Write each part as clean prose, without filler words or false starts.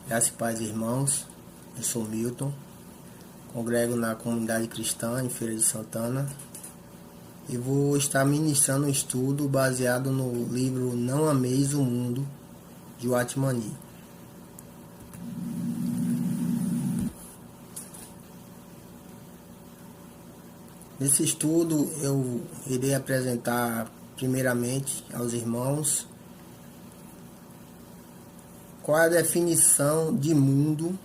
Graças e paz, irmãos. Eu sou Milton, congrego na comunidade cristã em Feira de Santana e vou estar ministrando um estudo baseado no livro Não Ameis o Mundo, de Watmani. Nesse estudo eu irei apresentar primeiramente aos irmãos qual é a definição de mundo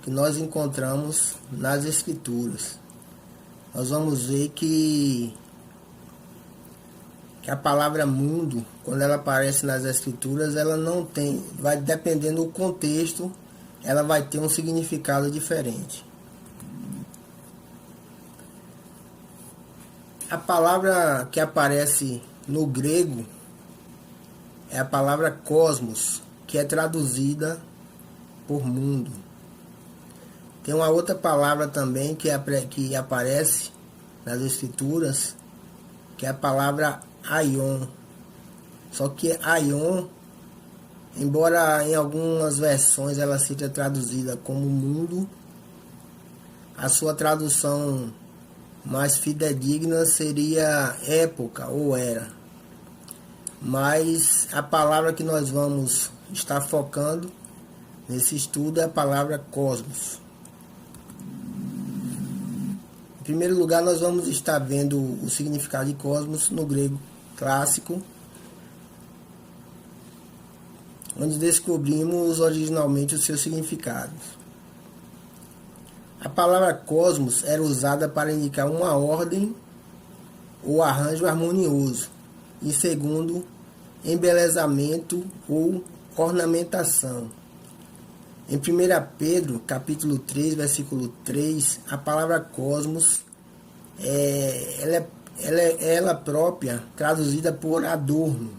que nós encontramos nas Escrituras. Nós vamos ver que a palavra mundo, quando ela aparece nas Escrituras, ela não tem, vai dependendo do contexto, ela vai ter um significado diferente. A palavra que aparece no grego é a palavra cosmos, que é traduzida por mundo. Tem uma outra palavra também que aparece nas Escrituras, que é a palavra aion. Só que aion, embora em algumas versões ela seja traduzida como mundo, a sua tradução mais fidedigna seria época ou era. Mas a palavra que nós vamos estar focando nesse estudo é a palavra cosmos. Em primeiro lugar, nós vamos estar vendo o significado de cosmos no grego clássico, onde descobrimos originalmente os seus significados. A palavra cosmos era usada para indicar uma ordem ou arranjo harmonioso, e segundo, embelezamento ou ornamentação. Em 1 Pedro, capítulo 3, versículo 3, a palavra cosmos ela é ela própria traduzida por adorno.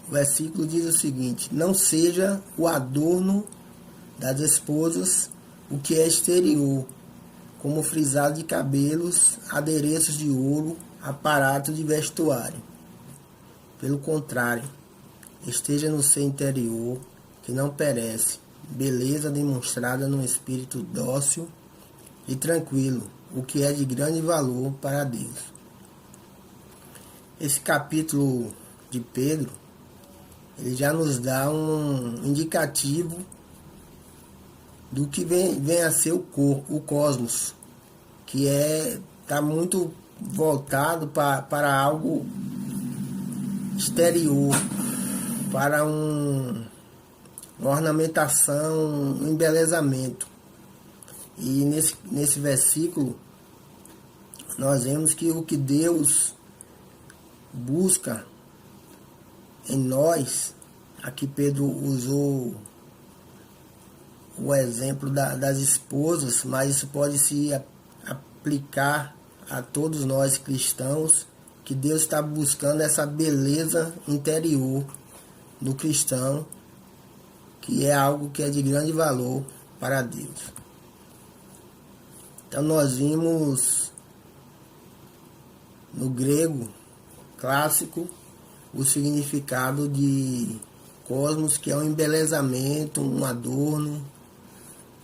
O versículo diz o seguinte: não seja o adorno das esposas o que é exterior, como frisado de cabelos, adereços de ouro, aparato de vestuário. Pelo contrário, esteja no seu interior, que não perece, beleza demonstrada num espírito dócil e tranquilo, o que é de grande valor para Deus. Esse capítulo de Pedro, ele já nos dá um indicativo do que vem a ser o cosmos, que está muito voltado para algo exterior, para uma ornamentação, um embelezamento. E nesse versículo nós vemos que o que Deus busca em nós, aqui Pedro usou o exemplo das esposas, mas isso pode se aplicar a todos nós cristãos, que Deus está buscando essa beleza interior do cristão, que é algo que é de grande valor para Deus. Então nós vimos no grego clássico o significado de cosmos, que é um embelezamento, um adorno,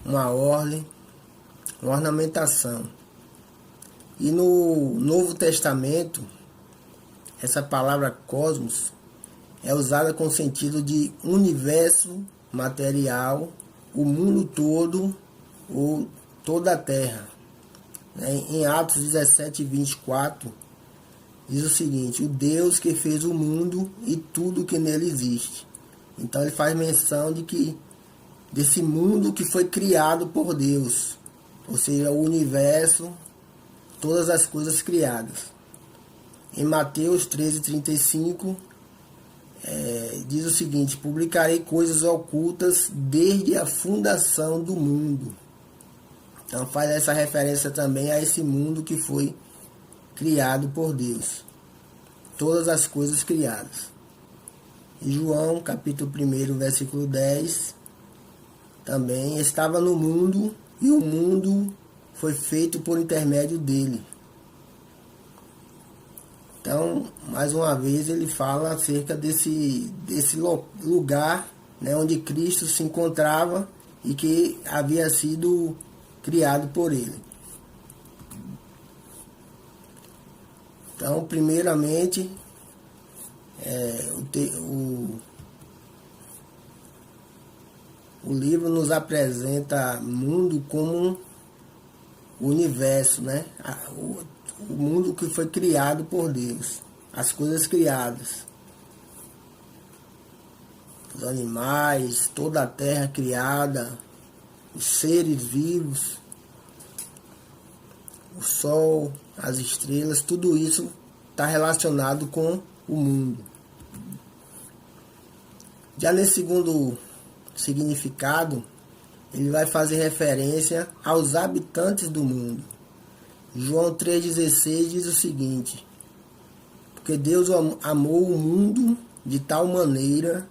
uma ordem, uma ornamentação. E no Novo Testamento, essa palavra cosmos é usada com o sentido de universo material, o mundo todo ou toda a Terra. Em Atos 17, 24, diz o seguinte: o Deus que fez o mundo e tudo que nele existe. Então ele faz menção desse mundo que foi criado por Deus, ou seja, o universo, todas as coisas criadas. Em Mateus 13:35, diz o seguinte: publicarei coisas ocultas desde a fundação do mundo. Então faz essa referência também a esse mundo que foi criado por Deus. Todas as coisas criadas. Em João, capítulo 1, versículo 10, também estava no mundo e o mundo foi feito por intermédio dele. Então, mais uma vez, ele fala acerca desse lugar né, onde Cristo se encontrava e que havia sido criado por ele. Então, primeiramente, o livro nos apresenta o mundo como o universo, né? O mundo que foi criado por Deus, as coisas criadas, os animais, toda a terra criada, os seres vivos, o sol, as estrelas, tudo isso está relacionado com o mundo. Já nesse segundo significado, ele vai fazer referência aos habitantes do mundo. João 3,16 diz o seguinte: porque Deus amou o mundo de tal maneira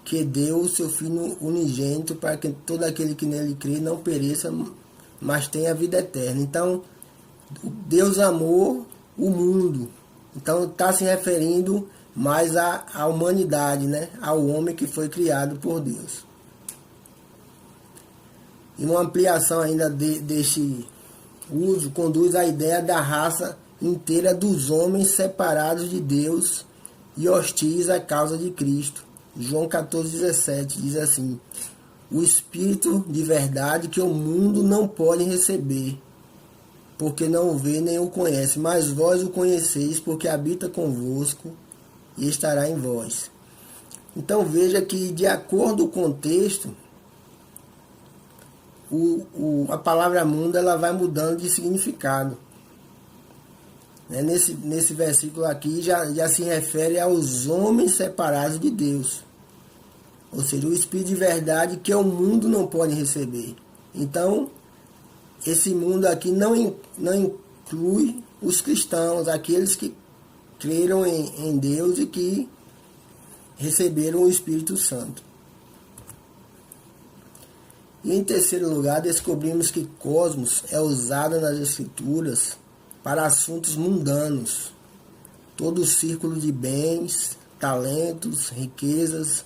que deu o seu Filho unigênito para que todo aquele que nele crê não pereça, mas tenha vida eterna. Então, Deus amou o mundo. Então, está se referindo mais à humanidade, né? Ao homem que foi criado por Deus. E uma ampliação ainda deste uso conduz à ideia da raça inteira dos homens separados de Deus e hostis à causa de Cristo. João 14,17 diz assim: o Espírito de verdade que o mundo não pode receber, porque não o vê nem o conhece, mas vós o conheceis, porque habita convosco e estará em vós. Então veja que, de acordo com o contexto, a palavra mundo ela vai mudando de significado. Nesse versículo aqui já se refere aos homens separados de Deus. Ou seja, o Espírito de verdade que o mundo não pode receber. Então, esse mundo aqui não inclui os cristãos, aqueles que creram em Deus e que receberam o Espírito Santo. E em terceiro lugar, descobrimos que cosmos é usada nas Escrituras para assuntos mundanos. Todo o círculo de bens, talentos, riquezas,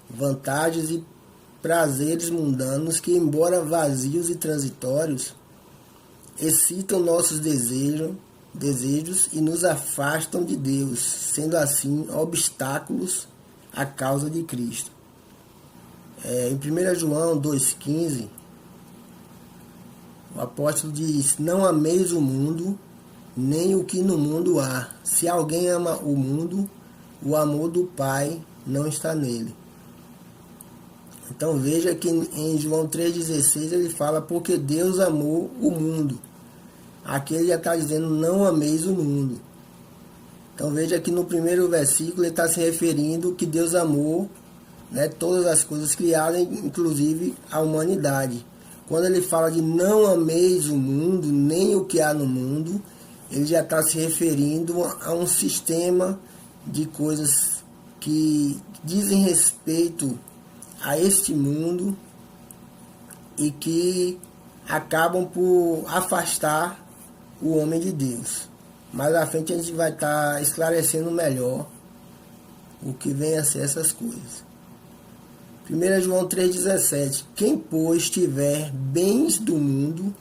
vantagens e prazeres mundanos que, embora vazios e transitórios, excitam nossos desejos e nos afastam de Deus, sendo assim obstáculos à causa de Cristo. Em 1 João 2,15, o apóstolo diz: não ameis o mundo, nem o que no mundo há. Se alguém ama o mundo, o amor do Pai não está nele. Então veja que em João 3,16 ele fala: porque Deus amou o mundo. Aqui ele já está dizendo: não ameis o mundo. Então veja que no primeiro versículo ele está se referindo que Deus amou, né, todas as coisas criadas, inclusive a humanidade. Quando ele fala de não ameis o mundo, nem o que há no mundo, ele já está se referindo a um sistema de coisas que dizem respeito a este mundo e que acabam por afastar o homem de Deus. Mais à frente a gente vai estar esclarecendo melhor o que vem a ser essas coisas. 1 João 3,17: quem, pois, tiver bens do mundo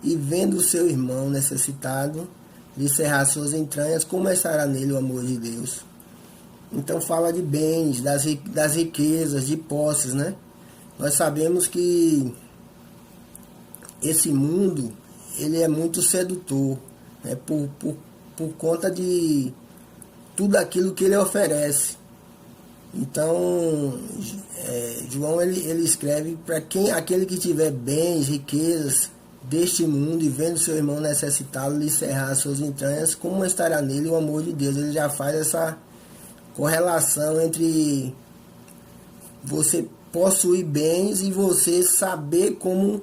e vendo o seu irmão necessitado, lhe cerrar suas entranhas, como estará nele o amor de Deus? Então fala de bens, das riquezas, de posses, né? Nós sabemos que esse mundo ele é muito sedutor, né? Por conta de tudo aquilo que ele oferece. Então, João ele escreve para aquele que tiver bens, riquezas deste mundo e vendo seu irmão necessitado lhe cerrar suas entranhas, como estará nele o amor de Deus? Ele já faz essa correlação entre você possuir bens e você saber como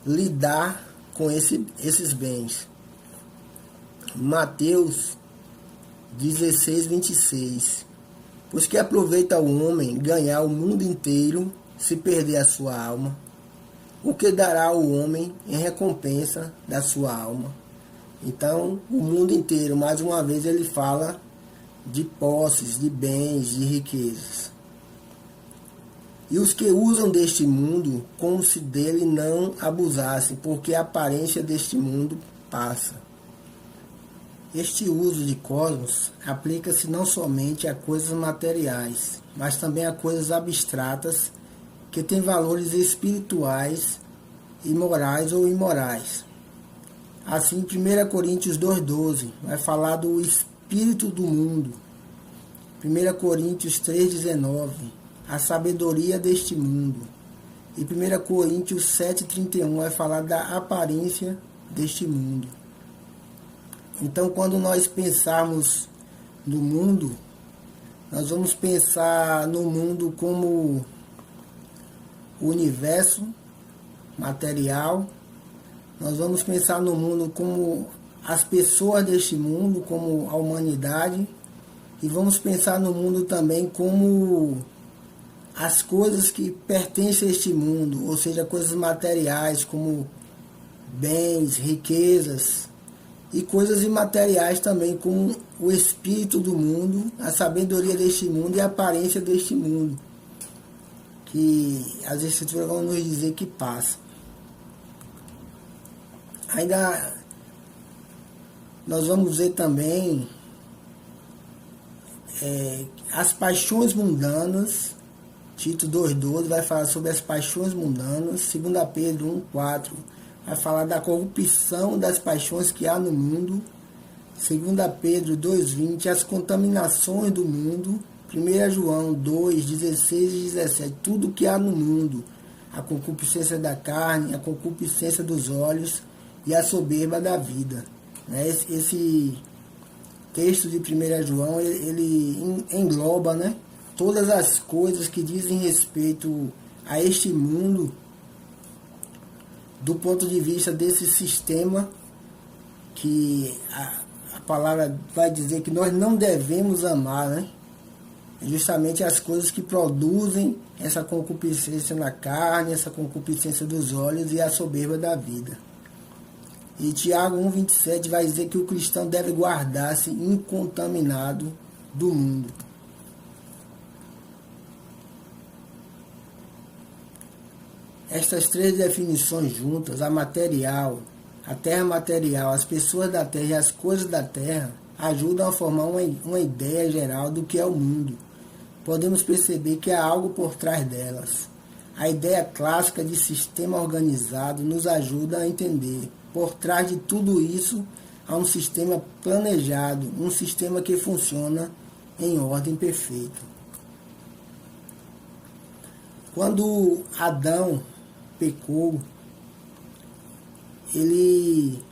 lidar com esses bens. Mateus 16:26: pois que aproveita o homem ganhar o mundo inteiro se perder a sua alma? O que dará o homem em recompensa da sua alma? Então, o mundo inteiro, mais uma vez, ele fala de posses, de bens, de riquezas. e os que usam deste mundo como se dele não abusassem, porque a aparência deste mundo passa. Este uso de cosmos aplica-se não somente a coisas materiais, mas também a coisas abstratas que têm valores espirituais e morais ou imorais. Assim, 1 Coríntios 2,12 vai falar do espírito do mundo. 1 Coríntios 3,19, a sabedoria deste mundo. E 1 Coríntios 7,31 vai falar da aparência deste mundo. Então, quando nós pensarmos no mundo, nós vamos pensar no mundo como o universo material, nós vamos pensar no mundo como as pessoas deste mundo, como a humanidade, e vamos pensar no mundo também como as coisas que pertencem a este mundo, ou seja, coisas materiais como bens, riquezas, e coisas imateriais também, como o espírito do mundo, a sabedoria deste mundo e a aparência deste mundo, que as escrituras vão nos dizer que passa. Ainda nós vamos ver também as paixões mundanas. Tito 2,12 vai falar sobre as paixões mundanas. 2 Pedro 1,4 vai falar da corrupção das paixões que há no mundo. 2 Pedro 2,20, as contaminações do mundo. 1 João 2,16 e 17, tudo que há no mundo, a concupiscência da carne, a concupiscência dos olhos e a soberba da vida. Esse texto de 1 João, ele engloba, todas as coisas que dizem respeito a este mundo, do ponto de vista desse sistema que a palavra vai dizer que nós não devemos amar, justamente as coisas que produzem essa concupiscência na carne, essa concupiscência dos olhos e a soberba da vida. E Tiago 1,27 vai dizer que o cristão deve guardar-se incontaminado do mundo. Estas três definições juntas, a material, a terra material, as pessoas da terra e as coisas da terra, ajudam a formar uma ideia geral do que é o mundo. Podemos perceber que há algo por trás delas. A ideia clássica de sistema organizado nos ajuda a entender. Por trás de tudo isso, há um sistema planejado, um sistema que funciona em ordem perfeita. Quando Adão pecou, ele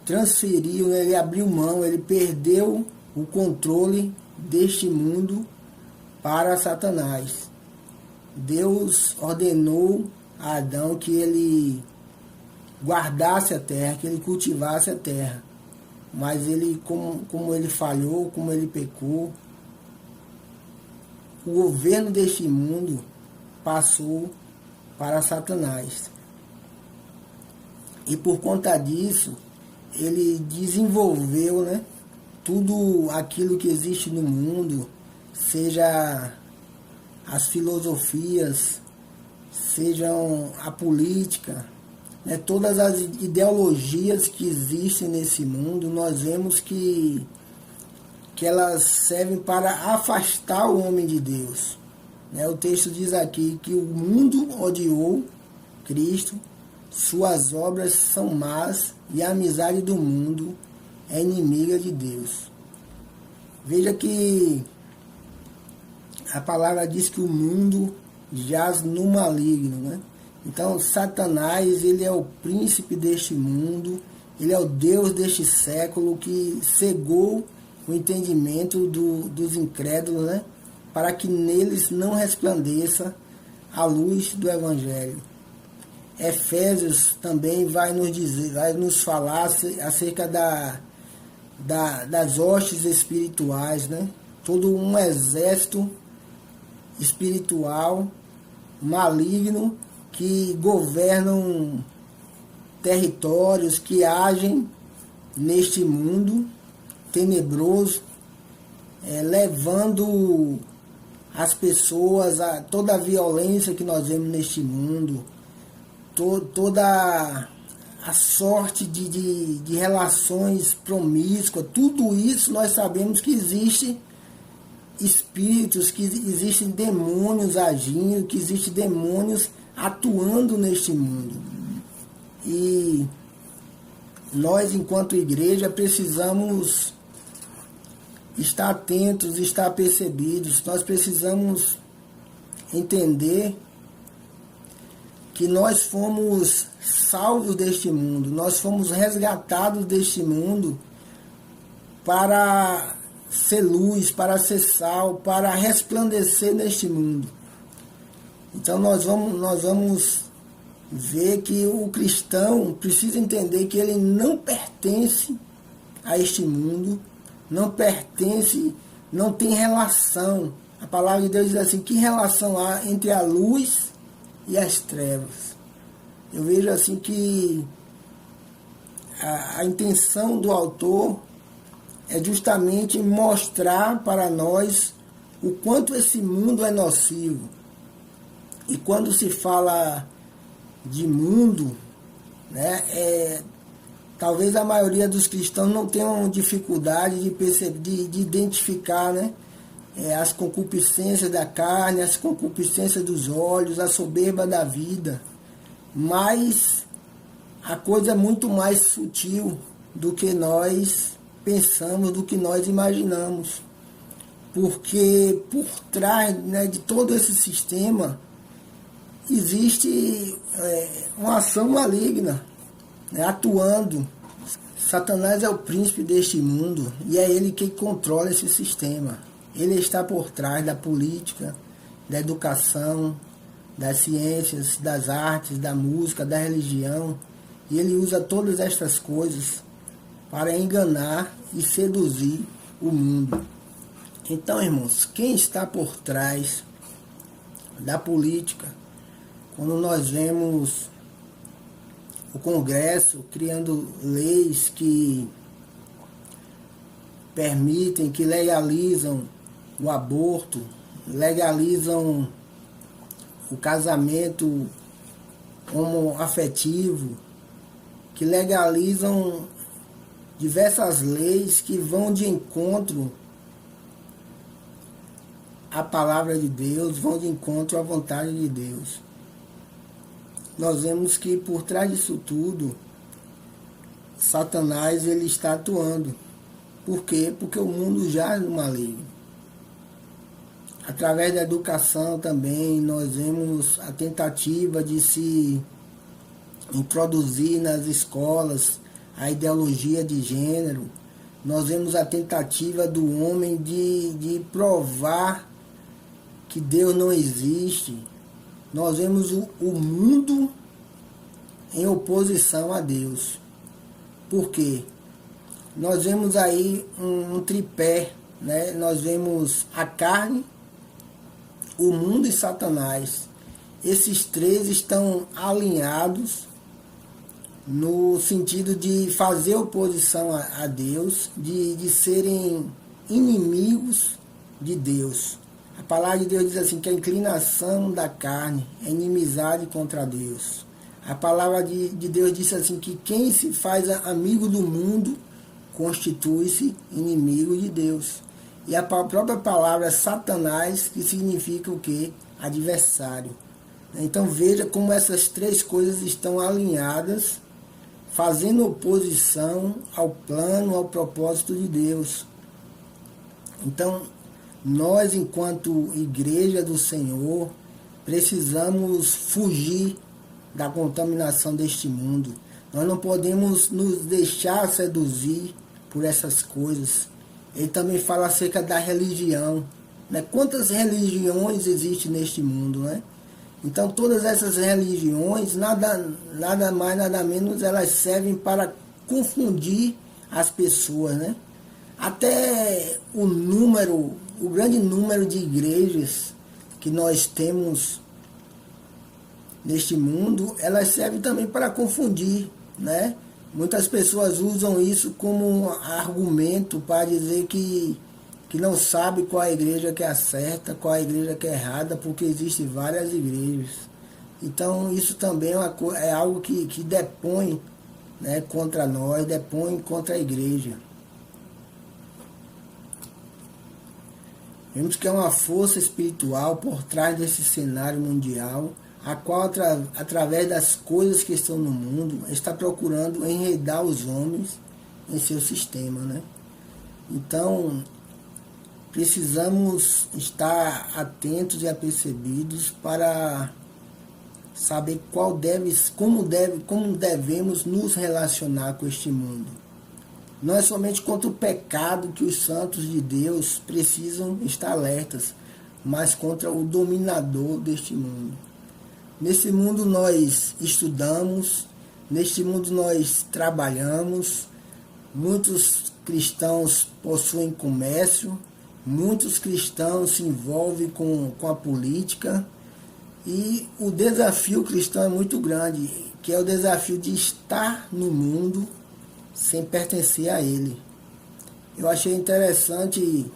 transferiu, ele abriu mão, ele perdeu o controle deste mundo para Satanás. Deus ordenou a Adão que ele guardasse a terra, que ele cultivasse a terra. Mas ele, como ele falhou, como ele pecou, o governo deste mundo passou para Satanás. E por conta disso, ele desenvolveu, tudo aquilo que existe no mundo, seja as filosofias, sejam a política, todas as ideologias que existem nesse mundo, nós vemos que elas servem para afastar o homem de Deus. O texto diz aqui que o mundo odiou Cristo, suas obras são más e a amizade do mundo é inimiga de Deus. Veja que a palavra diz que o mundo jaz no maligno, Então, Satanás, ele é o príncipe deste mundo, ele é o Deus deste século que cegou o entendimento dos incrédulos, para que neles não resplandeça a luz do Evangelho. Efésios também vai nos dizer, vai nos falar acerca das hostes espirituais, Todo um exército espiritual maligno que governam territórios, que agem neste mundo tenebroso, levando as pessoas, toda a violência que nós vemos neste mundo, toda a sorte de relações promíscuas, tudo isso nós sabemos que existe espíritos, que existem demônios agindo, que existem demônios atuando neste mundo. E nós, enquanto igreja, precisamos estar atentos, estar percebidos. Nós precisamos entender que nós fomos salvos deste mundo, nós fomos resgatados deste mundo para ser luz, para ser sal, para resplandecer neste mundo. Então nós vamos ver que o cristão precisa entender que ele não pertence a este mundo, não pertence, não tem relação. A palavra de Deus diz assim, que relação há entre a luz e as trevas? Eu vejo assim que a intenção do autor é justamente mostrar para nós o quanto esse mundo é nocivo. E quando se fala de mundo, né, talvez a maioria dos cristãos não tenham dificuldade de perceber, de identificar, né, as concupiscências da carne, as concupiscências dos olhos, a soberba da vida. Mas a coisa é muito mais sutil do que nós pensamos, do que nós imaginamos. Porque por trás, né, de todo esse sistema existe uma ação maligna, né, atuando. Satanás é o príncipe deste mundo e é ele que controla esse sistema. Ele está por trás da política, da educação, das ciências, das artes, da música, da religião. E ele usa todas estas coisas para enganar e seduzir o mundo. Então, irmãos, quem está por trás da política, quando nós vemos o Congresso criando leis que permitem, que legalizam o aborto, legalizam o casamento homoafetivo, que legalizam diversas leis que vão de encontro à palavra de Deus, vão de encontro à vontade de Deus. Nós vemos que por trás disso tudo, Satanás ele está atuando. Por quê? Porque o mundo jaz no maligno. Através da educação também, nós vemos a tentativa de se introduzir nas escolas a ideologia de gênero. Nós vemos a tentativa do homem de provar que Deus não existe. Nós vemos o mundo em oposição a Deus. Por quê? Nós vemos aí um tripé, né? Nós vemos a carne, o mundo e Satanás. Esses três estão alinhados no sentido de fazer oposição a Deus, de serem inimigos de Deus. A palavra de Deus diz assim, que a inclinação da carne é inimizade contra Deus. A palavra de Deus diz assim, que quem se faz amigo do mundo constitui-se inimigo de Deus. E a própria palavra Satanás, que significa o quê? Adversário. Então veja como essas três coisas estão alinhadas, fazendo oposição ao plano, ao propósito de Deus. Então, nós, enquanto igreja do Senhor, precisamos fugir da contaminação deste mundo. Nós não podemos nos deixar seduzir por essas coisas. Ele também fala acerca da religião, né? Quantas religiões existem neste mundo, né? Então todas essas religiões, nada mais, nada menos, elas servem para confundir as pessoas, né? Até o grande número de igrejas que nós temos neste mundo, elas servem também para confundir, né? Muitas pessoas usam isso como argumento para dizer que que não sabe qual a igreja que é a certa, qual a igreja que é errada, porque existem várias igrejas. Então isso também é algo que depõe, né, contra nós, depõe contra a igreja. Vemos que é uma força espiritual por trás desse cenário mundial, a qual, através das coisas que estão no mundo, está procurando enredar os homens em seu sistema, né? Então, precisamos estar atentos e apercebidos para saber como devemos nos relacionar com este mundo. Não é somente contra o pecado que os santos de Deus precisam estar alertas, mas contra o dominador deste mundo. Nesse mundo nós estudamos, neste mundo nós trabalhamos, muitos cristãos possuem comércio, muitos cristãos se envolvem com a política, e o desafio cristão é muito grande, que é o desafio de estar no mundo sem pertencer a ele. Eu achei interessante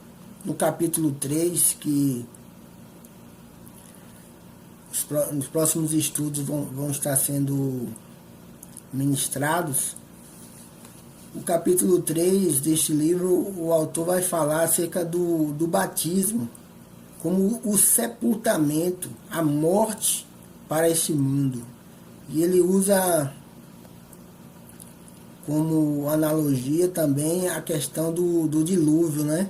no capítulo 3, que nos próximos estudos vão estar sendo ministrados. O capítulo 3 deste livro, o autor vai falar acerca do batismo, como o sepultamento, a morte para este mundo. E ele usa como analogia também a questão do dilúvio, né?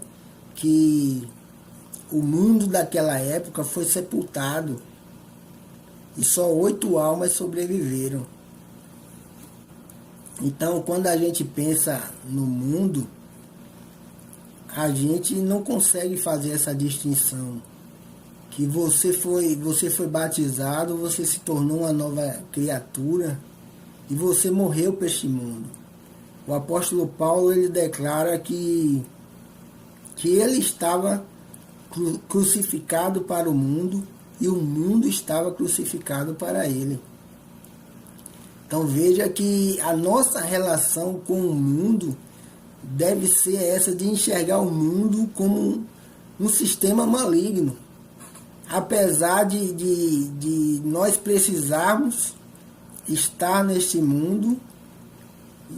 Que o mundo daquela época foi sepultado e só 8 almas sobreviveram. Então, quando a gente pensa no mundo, a gente não consegue fazer essa distinção. Que você foi batizado, você se tornou uma nova criatura e você morreu para este mundo. O apóstolo Paulo, ele declara que ele estava crucificado para o mundo e o mundo estava crucificado para ele. Então veja que a nossa relação com o mundo deve ser essa de enxergar o mundo como um sistema maligno. Apesar de nós precisarmos estar neste mundo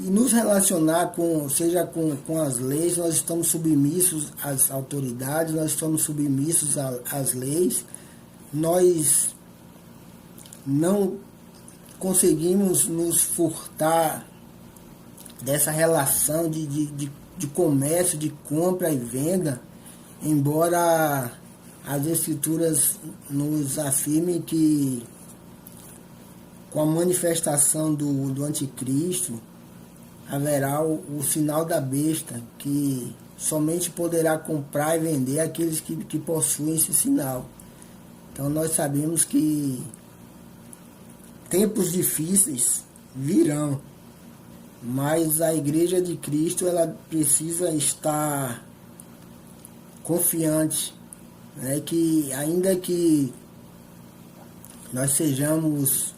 e nos relacionar seja com as leis, nós estamos submissos às autoridades, nós estamos submissos às leis, nós não conseguimos nos furtar dessa relação de comércio, de compra e venda, embora as Escrituras nos afirmem que com a manifestação do anticristo haverá o sinal da besta, que somente poderá comprar e vender aqueles que possuem esse sinal. Então nós sabemos que tempos difíceis virão, mas a Igreja de Cristo ela precisa estar confiante, né, que ainda que nós sejamos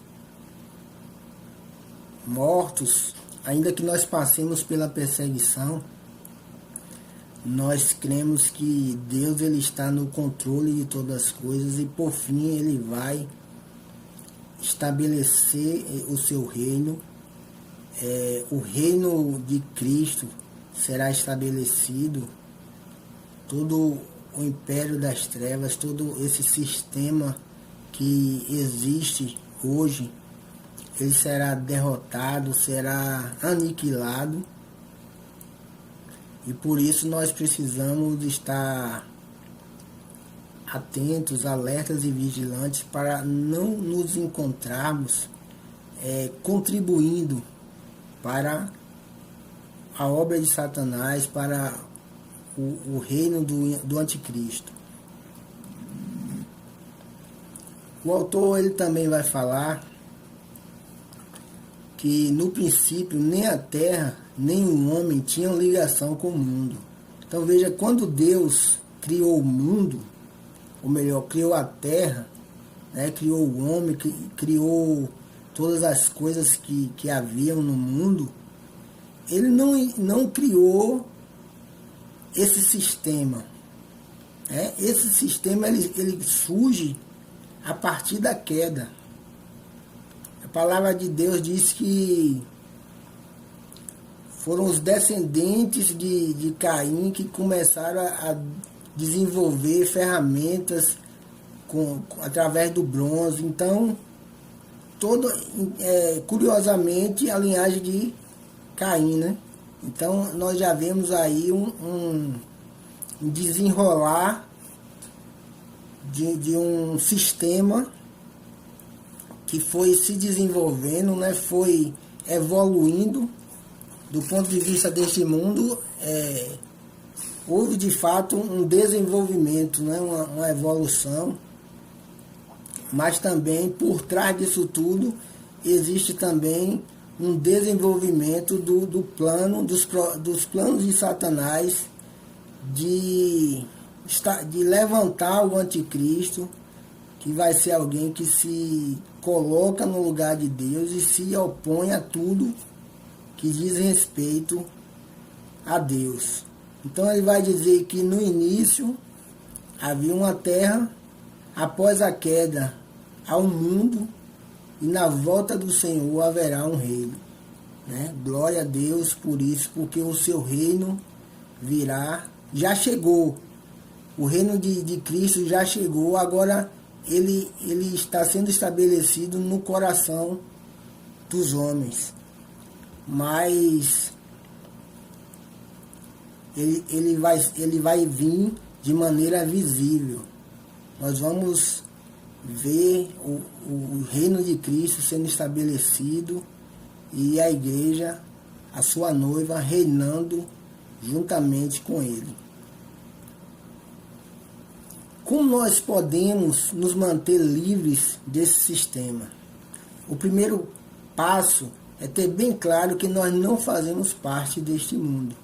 mortos, ainda que nós passemos pela perseguição, nós cremos que Deus ele está no controle de todas as coisas e por fim ele vai estabelecer o seu reino. O reino de Cristo será estabelecido, todo o império das trevas, todo esse sistema que existe hoje, ele será derrotado, será aniquilado. E por isso nós precisamos estar atentos, alertas e vigilantes para não nos encontrarmos contribuindo para a obra de Satanás, para o reino do anticristo. O autor ele também vai falar que no princípio nem a terra nem o homem tinham ligação com o mundo. Então veja, quando Deus criou o mundo, ou melhor, criou a terra, né, criou o homem, criou todas as coisas que haviam no mundo, ele não criou esse sistema, Esse sistema ele surge a partir da queda. A palavra de Deus diz que foram os descendentes de Caim que começaram a desenvolver ferramentas através do bronze. Então, curiosamente, a linhagem de Caim, né? Então, nós já vemos aí um desenrolar de um sistema que foi se desenvolvendo, né? Foi evoluindo. Do ponto de vista deste mundo, houve de fato um desenvolvimento, né? Uma evolução, mas também por trás disso tudo existe também um desenvolvimento dos planos de Satanás de levantar o anticristo, que vai ser alguém que se coloca no lugar de Deus e se opõe a tudo que diz respeito a Deus. Então ele vai dizer que no início havia uma terra, após a queda há um mundo, e na volta do Senhor haverá um reino. Né? Glória a Deus por isso, porque o seu reino virá, já chegou. O reino de Cristo já chegou, agora ele está sendo estabelecido no coração dos homens. Mas ele vai vir de maneira visível. Nós vamos ver o reino de Cristo sendo estabelecido e a igreja, a sua noiva, reinando juntamente com ele. Como nós podemos nos manter livres desse sistema? O primeiro passo é ter bem claro que nós não fazemos parte deste mundo,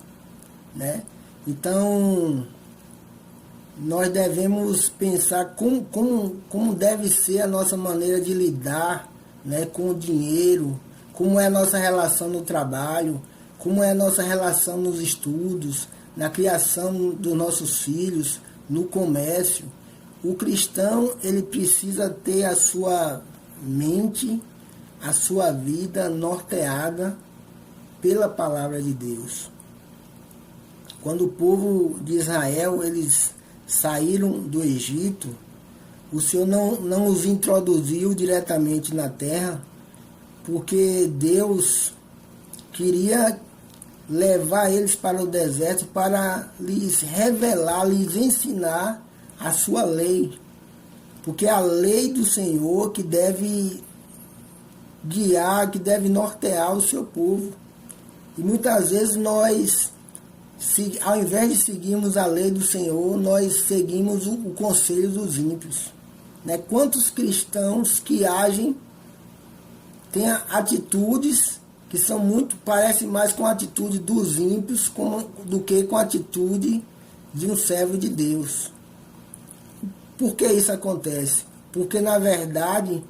né? Então, nós devemos pensar como deve ser a nossa maneira de lidar, né, com o dinheiro, como é a nossa relação no trabalho, como é a nossa relação nos estudos, na criação dos nossos filhos, no comércio. O cristão, ele precisa ter a sua mente, a sua vida norteada pela palavra de Deus. Quando o povo de Israel, eles saíram do Egito, o Senhor não os introduziu diretamente na terra, porque Deus queria levar eles para o deserto para lhes revelar, lhes ensinar a sua lei. Porque é a lei do Senhor que deve guiar, que deve nortear o seu povo. E muitas vezes nós, ao invés de seguirmos a lei do Senhor, nós seguimos o conselho dos ímpios. Né? Quantos cristãos que agem, têm atitudes que parecem mais com a atitude dos ímpios do que com a atitude de um servo de Deus. Por que isso acontece? Porque, na verdade,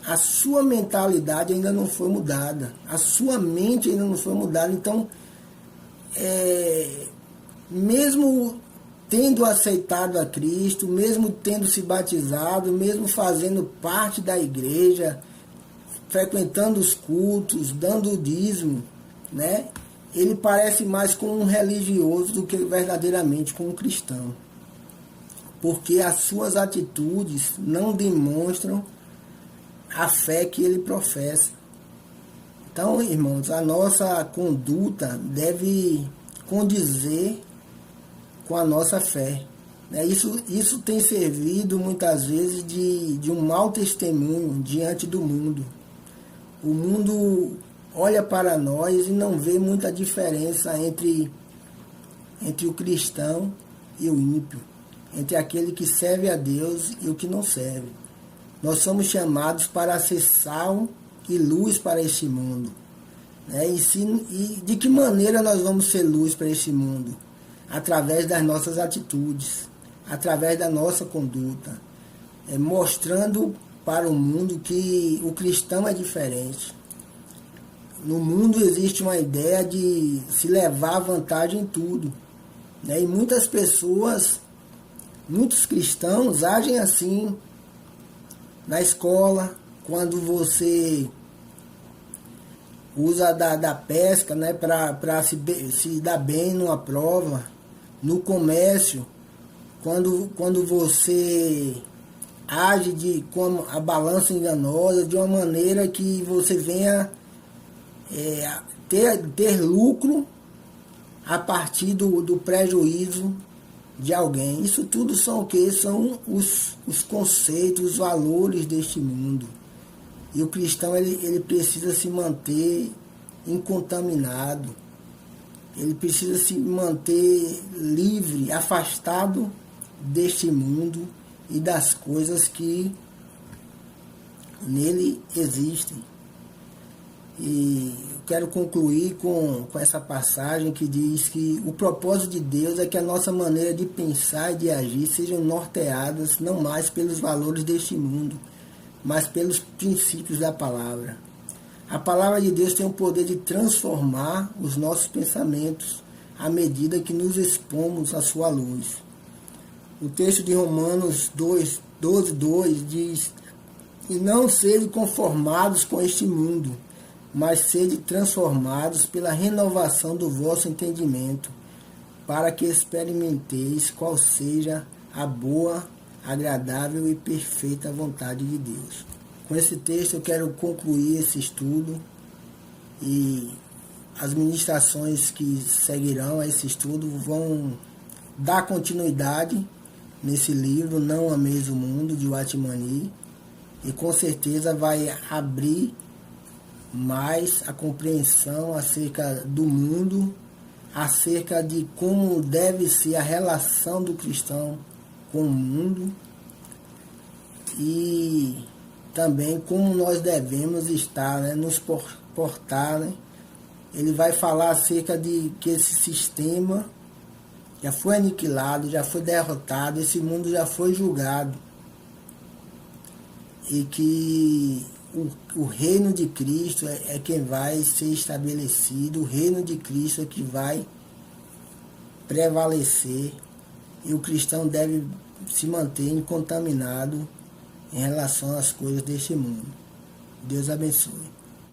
a sua mentalidade ainda não foi mudada. A sua mente ainda não foi mudada. Então, mesmo tendo aceitado a Cristo, mesmo tendo se batizado, mesmo fazendo parte da igreja, frequentando os cultos, dando o dízimo, né? Ele parece mais como um religioso do que verdadeiramente como um cristão. Porque as suas atitudes não demonstram a fé que ele professa. Então, irmãos, a nossa conduta deve condizer com a nossa fé. Isso tem servido muitas vezes de um mau testemunho diante do mundo. O mundo olha para nós e não vê muita diferença entre o cristão e o ímpio, entre aquele que serve a Deus e o que não serve. Nós somos chamados para ser sal e luz para este mundo. Né? E de que maneira nós vamos ser luz para este mundo? Através das nossas atitudes, através da nossa conduta, mostrando para o mundo que o cristão é diferente. No mundo existe uma ideia de se levar vantagem em tudo. Né? E muitas pessoas Muitos cristãos agem assim na escola, quando você usa da pesca, né, para se dar bem numa prova, no comércio, quando você age com a balança enganosa, de uma maneira que você venha ter lucro a partir do prejuízo de alguém. Isso tudo são o que? São os conceitos, os valores deste mundo. E o cristão ele precisa se manter incontaminado. Ele precisa se manter livre, afastado deste mundo e das coisas que nele existem. E eu quero concluir com essa passagem que diz que o propósito de Deus é que a nossa maneira de pensar e de agir sejam norteadas não mais pelos valores deste mundo, mas pelos princípios da palavra. A palavra de Deus tem o poder de transformar os nossos pensamentos à medida que nos expomos à sua luz. O texto de Romanos 12:2 diz: "E não sede conformados com este mundo, mas sede transformados pela renovação do vosso entendimento, para que experimenteis qual seja a boa, agradável e perfeita vontade de Deus." Com esse texto eu quero concluir esse estudo, e as ministrações que seguirão a esse estudo vão dar continuidade nesse livro, Não Ameis o Mundo, de Watmani, e com certeza vai abrir mais a compreensão acerca do mundo, acerca de como deve ser a relação do cristão com o mundo e também como nós devemos estar, né, nos portar. Né? Ele vai falar acerca de que esse sistema já foi aniquilado, já foi derrotado, esse mundo já foi julgado. E que o reino de Cristo é quem vai ser estabelecido, o reino de Cristo é que vai prevalecer, e o cristão deve se manter incontaminado em relação às coisas deste mundo. Deus abençoe.